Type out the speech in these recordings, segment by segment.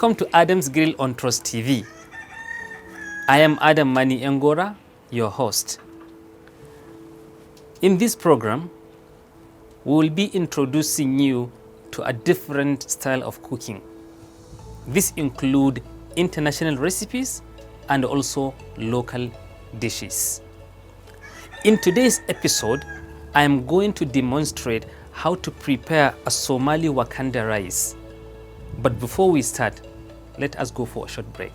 Welcome to Adam's Grill on Trust TV. I am Adam Mani Ngora, your host. In this program, we will be introducing you to a different style of cooking. This includes international recipes and also local dishes. In today's episode, I am going to demonstrate how to prepare a Somali Wakanda rice. But before we start, let us go for a short break.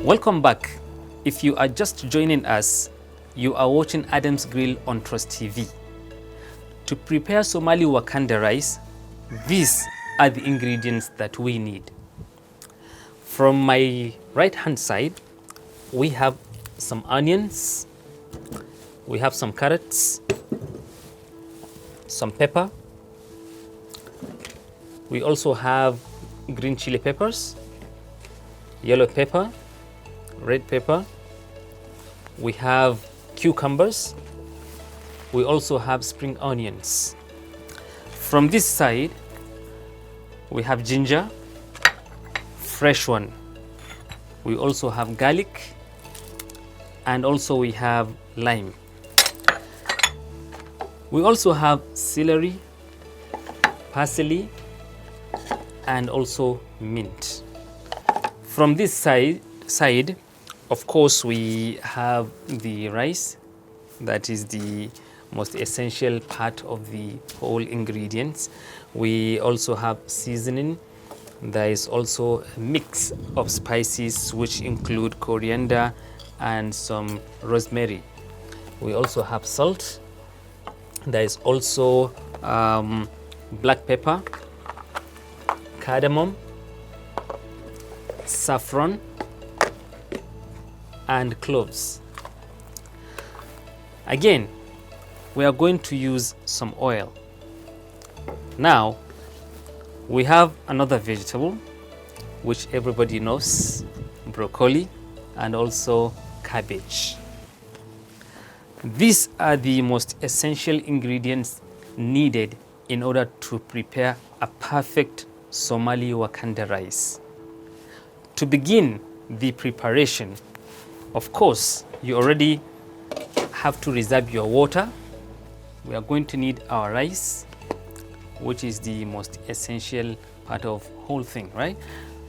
Welcome back. If you are just joining us, you are watching Adam's Grill on Trust TV. To prepare Somali Wakanda rice, these are the ingredients that we need. From my right hand side, we have some onions, we have some carrots, some pepper. We also have green chili peppers, yellow pepper, red pepper. We have cucumbers. We also have spring onions. From this side, we have ginger, fresh one. We also have garlic, and also we have lime. We also have celery, parsley, and also mint. From this side, of course, we have the rice. That is the most essential part of the whole ingredients. We also have seasoning. There is also a mix of spices which include coriander and some rosemary. We also have salt. There is also black pepper, cardamom, saffron, and cloves. Again, we are going to use some oil. Now, we have another vegetable which everybody knows, broccoli, and also cabbage. These are the most essential ingredients needed in order to prepare a perfect Somali Wakanda rice. To begin the preparation, of course, you already have to reserve your water. We are going to need our rice, which is the most essential part of whole thing, right?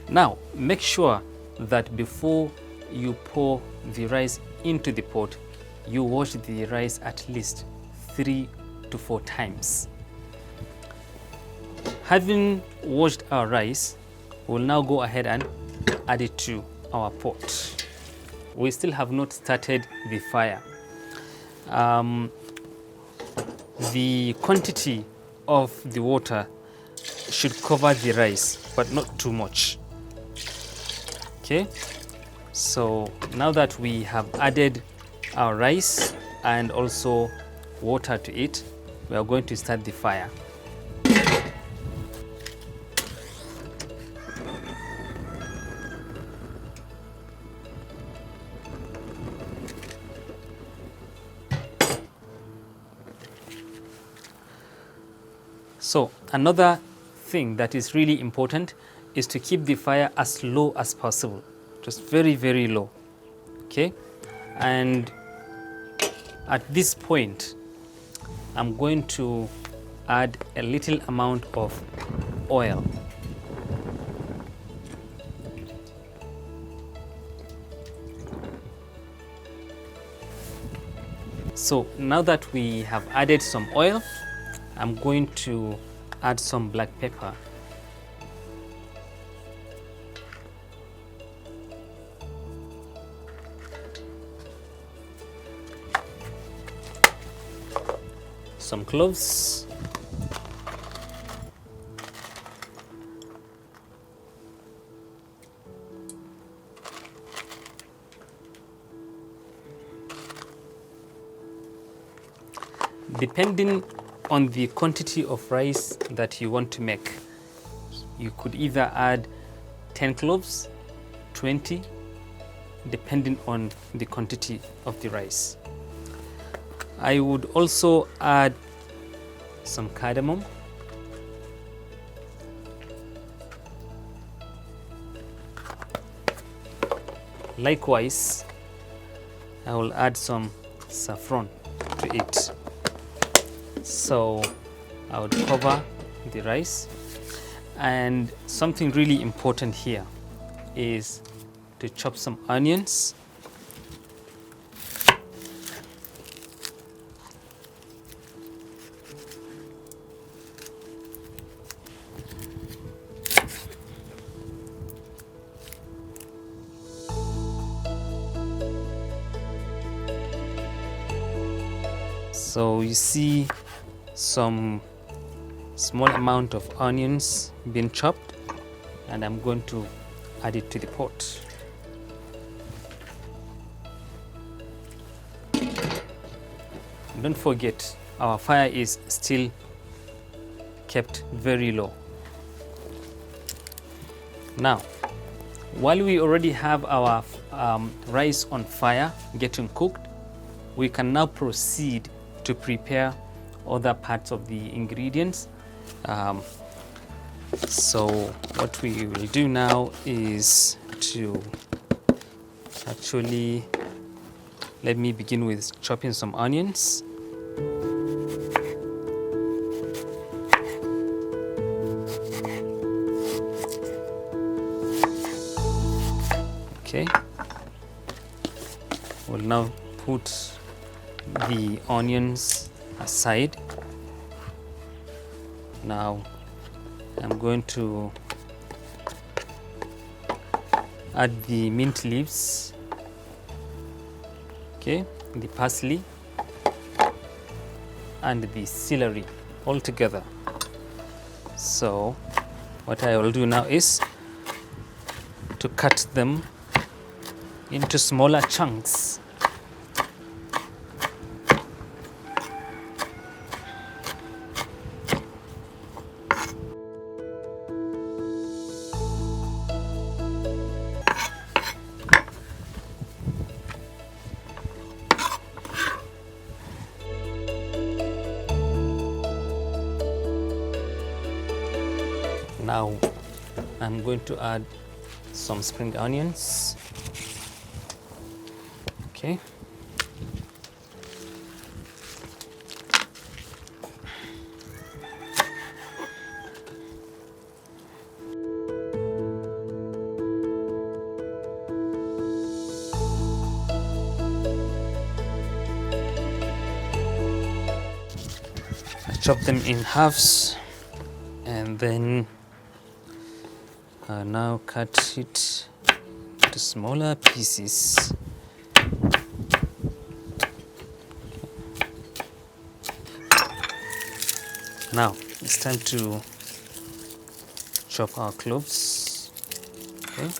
Now, make sure that before you pour the rice into the pot, you wash the rice at least 3 to 4 times. Having washed our rice, we'll now go ahead and add it to our pot. We still have not started the fire. The quantity of the water should cover the rice, but not too much. Okay, so now that we have added our rice and also water to it, we are going to start the fire. So another thing that is really important is to keep the fire as low as possible, just very, very low. Okay, and at this point, I'm going to add a little amount of oil. So now that we have added some oil, I'm going to add some black pepper. Some cloves. Depending on the quantity of rice that you want to make, you could either add 10 cloves, 20, depending on the quantity of the rice. I would also add some cardamom, likewise I will add some saffron to it. So I would cover the rice, and something really important here is to chop some onions. So you see some small amount of onions being chopped, and I'm going to add it to the pot. Don't forget, our fire is still kept very low. Now, while we already have our rice on fire getting cooked, we can now proceed to prepare other parts of the ingredients. So what we will do now is to actually, let me begin with chopping some onions. Okay, we'll now put the onions aside. Now I'm going to add the mint leaves, okay, the parsley and the celery all together. So what I will do now is to cut them into smaller chunks. Now I'm going to add some spring onions. Okay. I chop them in halves, and then now cut it to smaller pieces. Now it's time to chop our cloves. Okay.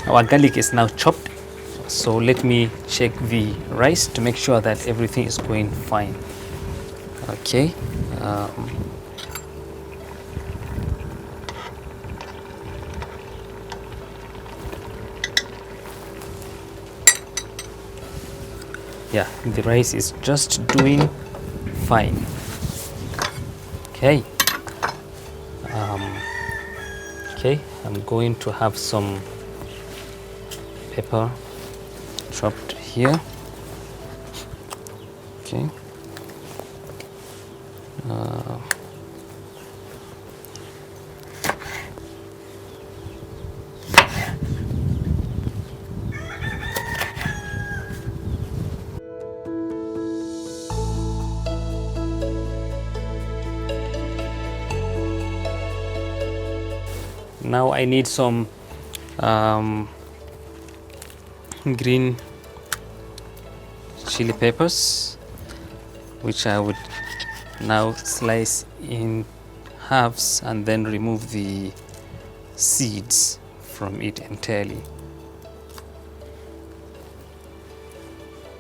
Our garlic is now chopped, so let me check the rice to make sure that everything is going fine. Okay. Yeah, the rice is just doing fine. Okay. Okay, I'm going to have some pepper chopped here. Okay. Now I need some green chili peppers, which I would now slice in halves and then remove the seeds from it entirely.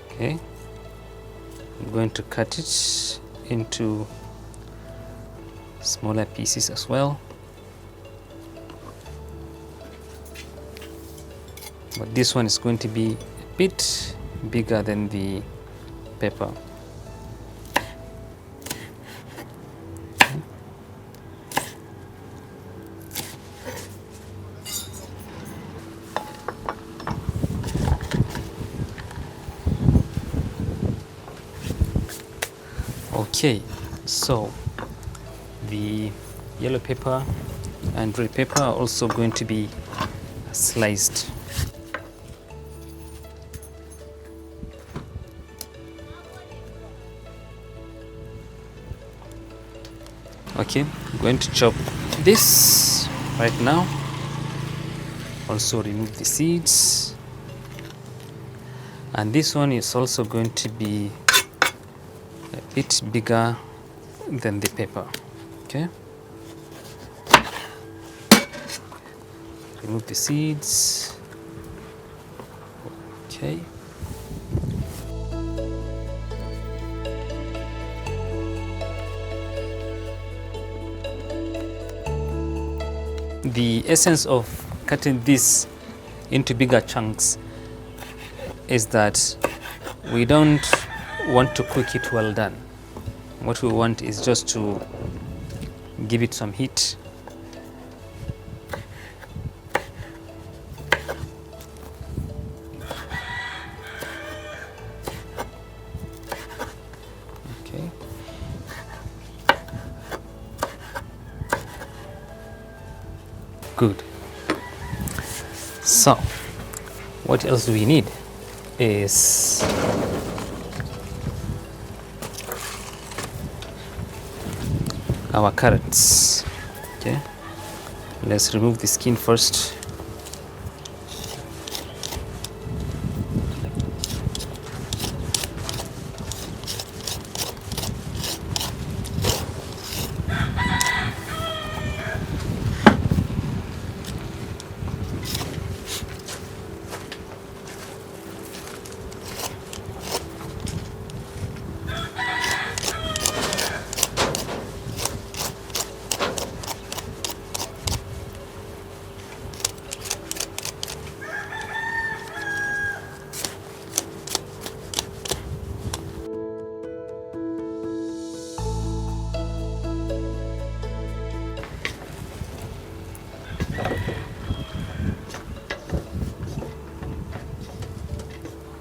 Okay, I'm going to cut it into smaller pieces as well, but this one is going to be a bit bigger than the pepper. Okay, so the yellow pepper and red pepper are also going to be sliced. Okay, I'm going to chop this right now. Also remove the seeds. And this one is also going to be a bit bigger than the pepper. Okay. Remove the seeds. Okay. The essence of cutting this into bigger chunks is that we don't want to cook it well done. What we want is just to give it some heat. Okay. Good. So, what else do we need is our carrots. Okay, let's remove the skin first.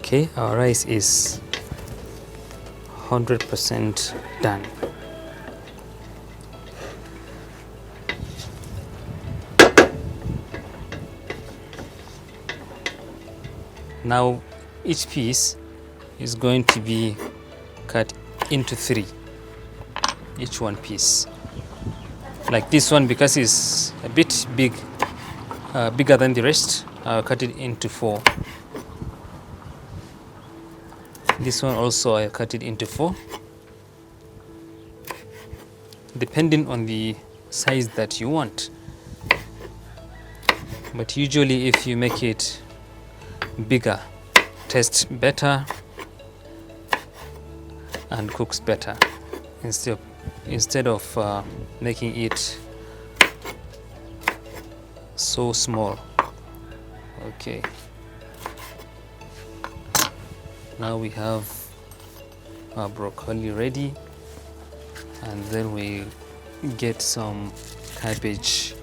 Okay, our rice is 100% done. Now each piece is going to be cut into 3, each one piece. Like this one, because it's a bit big, bigger than the rest, I'll cut it into 4. This one also I cut it into 4, depending on the size that you want. But usually if you make it bigger, tastes better and cooks better instead of making it so small. Okay. Now we have our broccoli ready, and then we get some cabbage.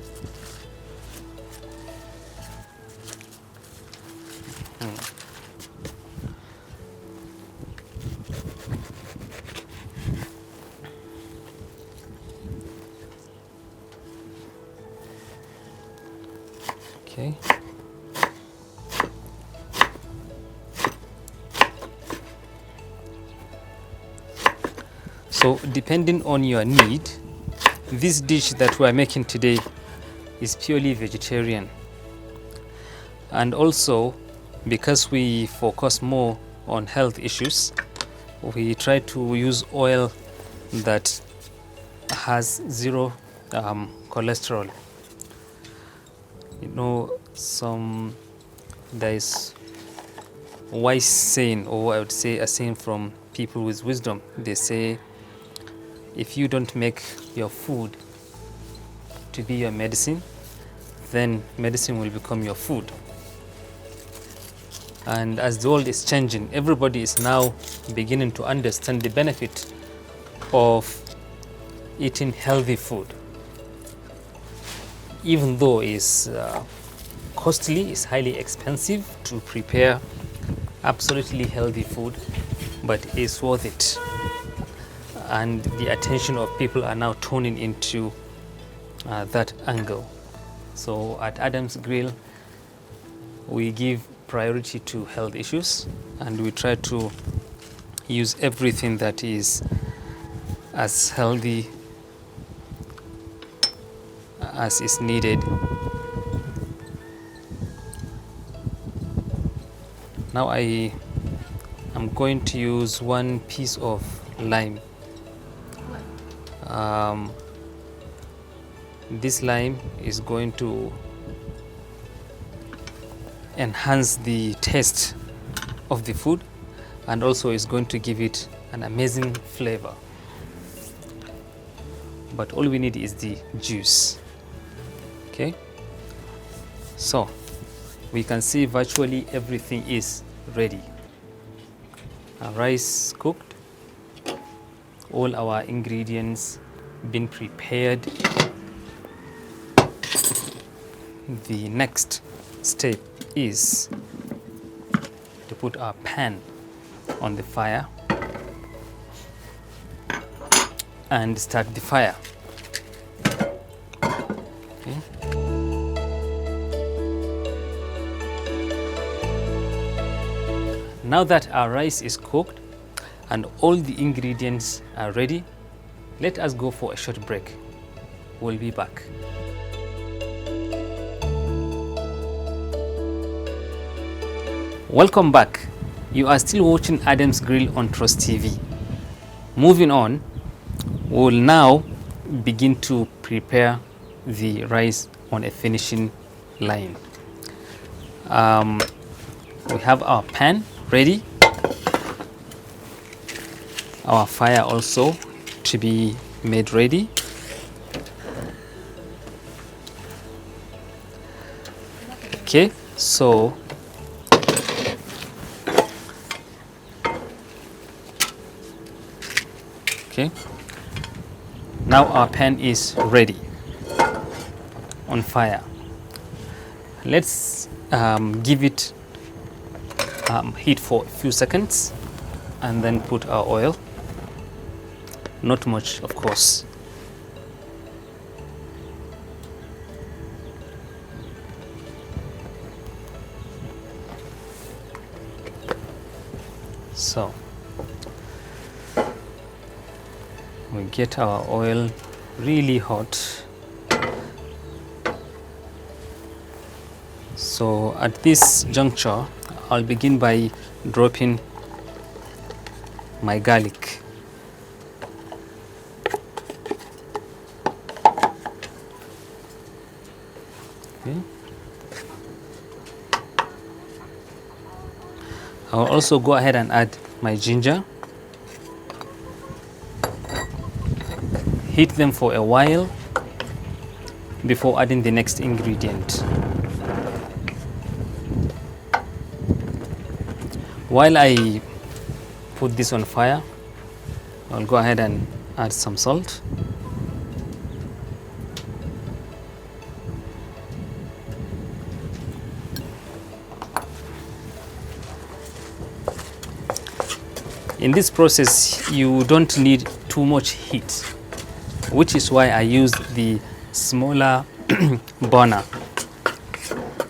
Okay. So depending on your need, this dish that we are making today is purely vegetarian. And also, because we focus more on health issues, we try to use oil that has zero cholesterol. You know, there is wise saying, or I would say a saying from people with wisdom. They say, if you don't make your food to be your medicine, then medicine will become your food. And as the world is changing, everybody is now beginning to understand the benefit of eating healthy food. Even though it's costly, it's highly expensive to prepare absolutely healthy food, but it's worth it. And the attention of people are now tuning into that angle. So at Adam's Grill, we give priority to health issues, and we try to use everything that is as healthy as is needed. Now I am going to use 1 piece of lime. This lime is going to enhance the taste of the food, and also is going to give it an amazing flavor. But all we need is the juice. Okay, so we can see virtually everything is ready. Our rice cooked, all our ingredients been prepared. The next step is to put our pan on the fire and start the fire. Okay. Now that our rice is cooked and all the ingredients are ready, let us go for a short break. We'll be back. Welcome back. You are still watching Adam's Grill on Trust TV. Moving on, we will now begin to prepare the rice on a finishing line. We have our pan ready, our fire also to be made ready. Okay, so now our pan is ready on fire. Let's give it heat for a few seconds and then put our oil. Not much, of course. So we get our oil really hot. So at this juncture, I'll begin by dropping my garlic. Okay. I'll also go ahead and add my ginger. Heat them for a while before adding the next ingredient. While I put this on fire, I'll go ahead and add some salt. In this process, you don't need too much heat, which is why I use the smaller burner,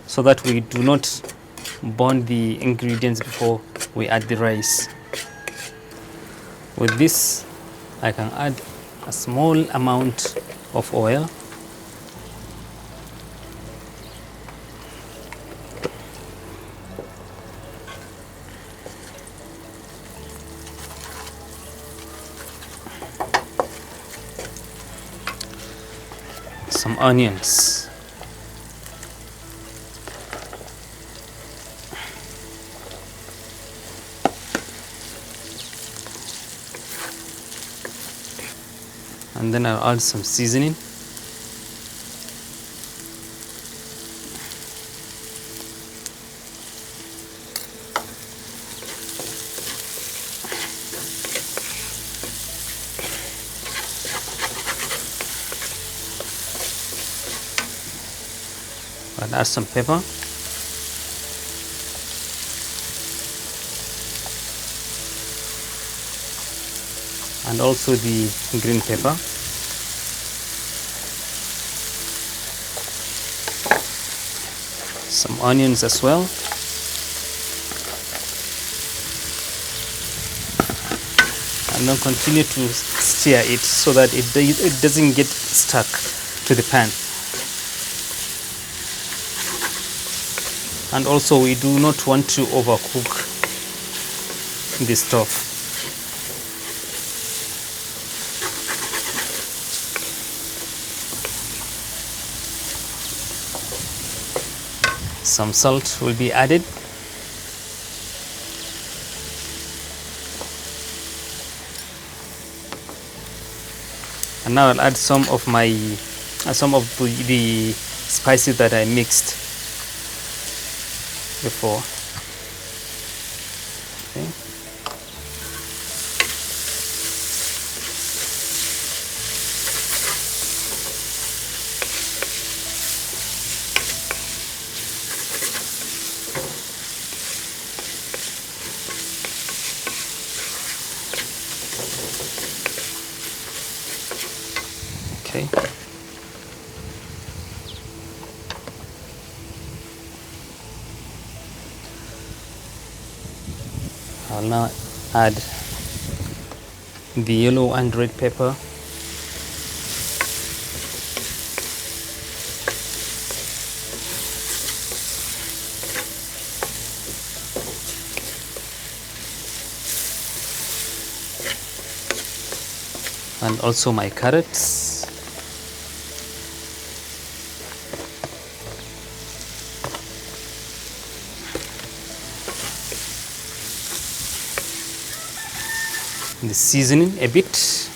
so that we do not burn the ingredients before we add the rice. With this, I can add a small amount of oil. some onions. And then I'll add some seasoning. I'll add some pepper. And also the green pepper. Some onions as well. And then continue to stir it so that it doesn't get stuck to the pan. And also we do not want to overcook the stuff. Some salt will be added. And now I'll add some of the spices that I mixed before. Okay. Okay. I'll now add the yellow and red pepper. And also my carrots. The seasoning a bit.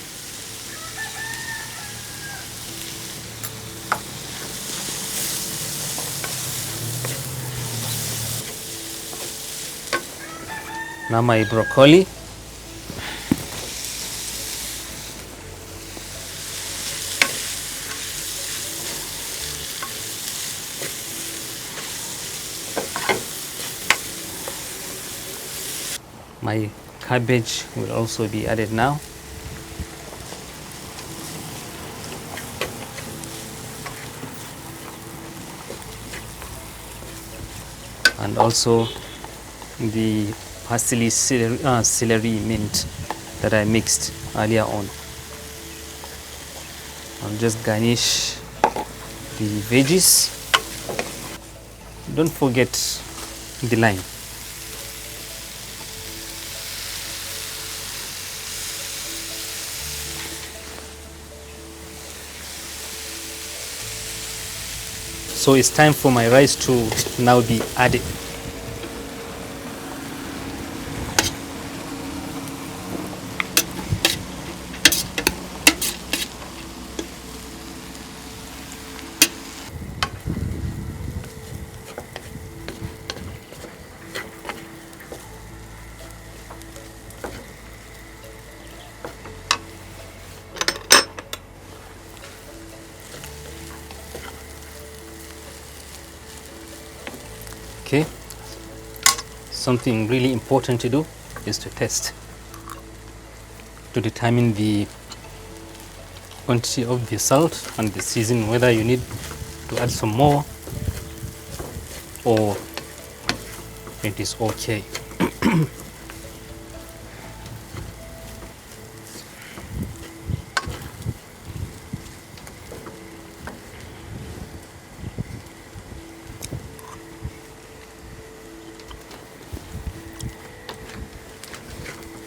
Now my broccoli. My cabbage will also be added now. And also the parsley, celery mint that I mixed earlier on. I'll just garnish the veggies. Don't forget the lime. So it's time for my rice to now be added. Okay, something really important to do is to test to determine the quantity of the salt and the seasoning, whether you need to add some more or it is okay.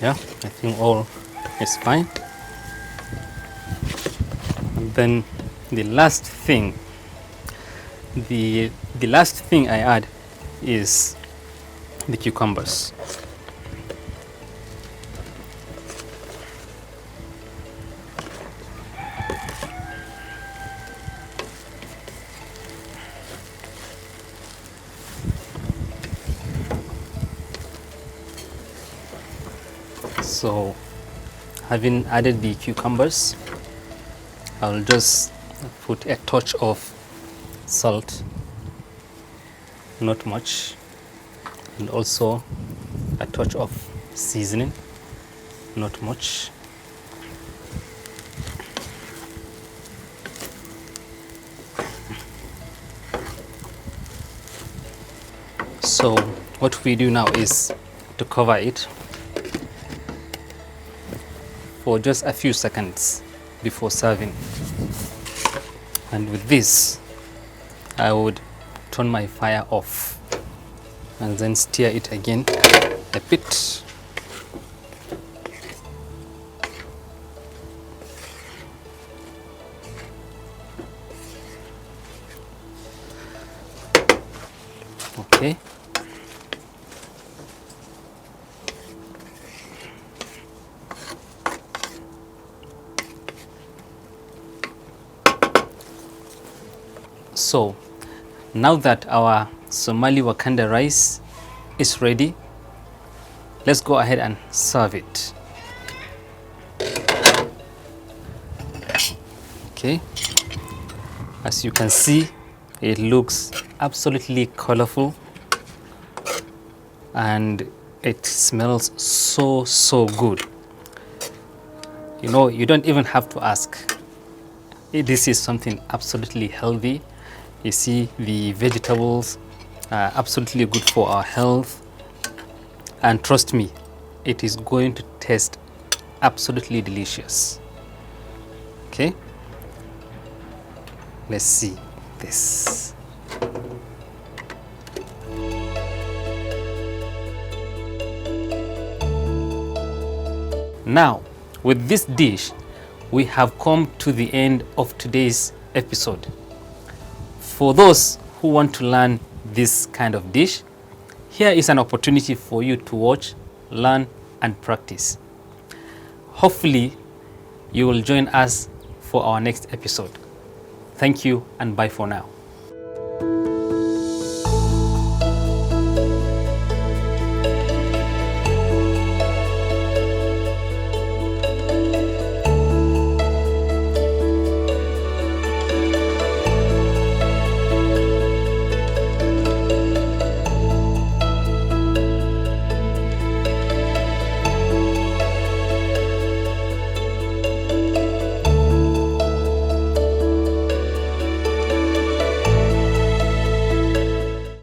Yeah, I think all is fine. And then the last thing I add is the cucumbers. So having added the cucumbers, I'll just put a touch of salt, not much, and also a touch of seasoning, not much. So what we do now is to cover it for just a few seconds before serving. And with this, I would turn my fire off and then stir it again a bit. Okay. So now that our Somali Wakanda rice is ready, let's go ahead and serve it. Okay, as you can see, it looks absolutely colorful and it smells so good. You know, you don't even have to ask. This is something absolutely healthy. You see, the vegetables are absolutely good for our health, and trust me, it is going to taste absolutely delicious. Okay, let's see this. Now, with this dish, we have come to the end of today's episode. For those who want to learn this kind of dish, here is an opportunity for you to watch, learn, and practice. Hopefully, you will join us for our next episode. Thank you and bye for now.